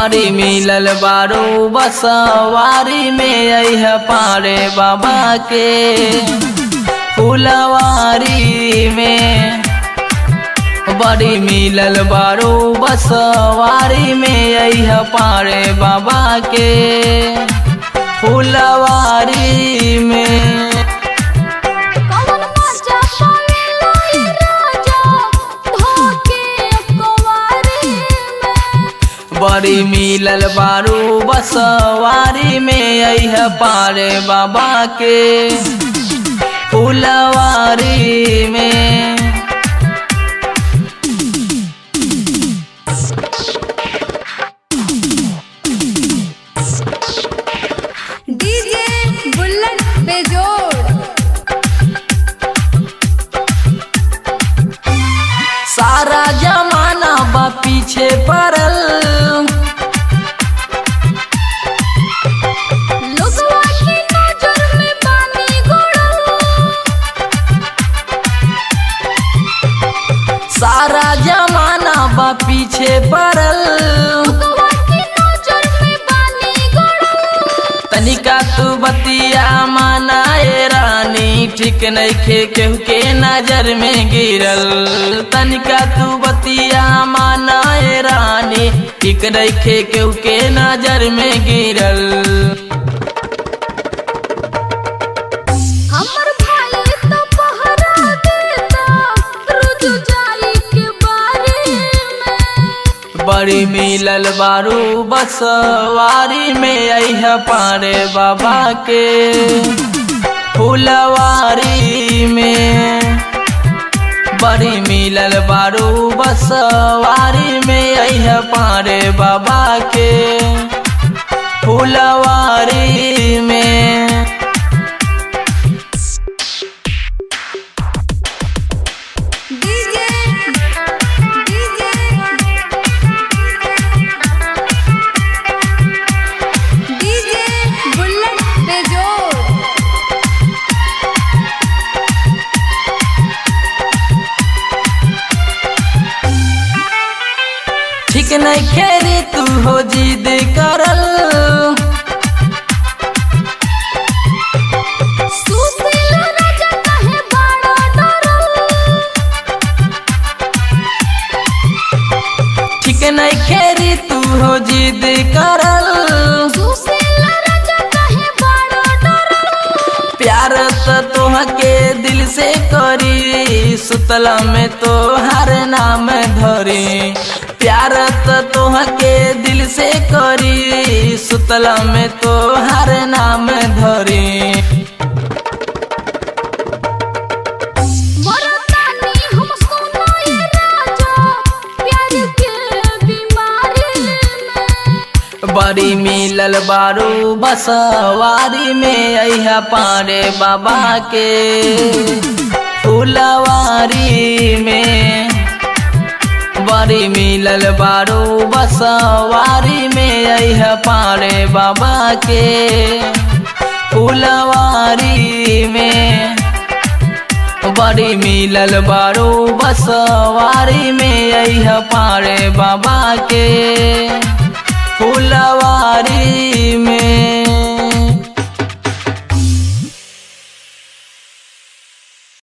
बड़ी मिलल बारू बसवारी में अइह पारे बाबा के फुलवारी में। बड़ी मिलल बारू बसवारी में अइह पारे बाबा के फुलवारी में। बड़ी मिलल बारू बसवारी में अइह पारे बाबा के फुलवारी में। डीजे बुलेट बेजोड़। सारा जमाना बा पीछे पड़ल, लोगवा की नजर में पानी गोड़ल। सारा जमाना बा पीछे पड़ल, लोगवा की नजर में पानी गोड़ल। तनिका तू बतिया मानाए रानी, ठीक नइखे केहू के नजर में गिरल। तनिका तू बतिया मानाए रानी, ठीक नइखे केहू के नजर में गिरल। हमर भाई तो पहरा देता रोज जाई के बारे में। बड़ी मिलल बारू बसवारी में अइह पारे बाबा के फुलवारी में। बड़ी मिलल बारू बसवारी में अइह पारे बाबा के फुलवारी में। डीजे बुलेट बेजोड़। ठीक नहीं खेरी तू हो जिद करल, सुशील राजा कहे बड़ा डरल। ठीक नहीं खेरी तू हो जिद करल। सुशील राजा कहे बड़ा डरल। प्यार तो तोहके दिल से करी, सुतला में तोहर नाम धरी। प्यार तो तोहके दिल से करी, सुतला में तोहर नाम धरी। मरतानी हम सुनाए राजा प्यार के बीमारी में। बड़ी मिलल बारू बसवारी में अइह पारे बाबा के फुलवारी में। बड़ी मिलल बारू बसवारी में अइह पारे बाबा के फुलवारी में। बड़ी मिलल बारू बसवारी में अइह पारे बाबा के फुलवारी में।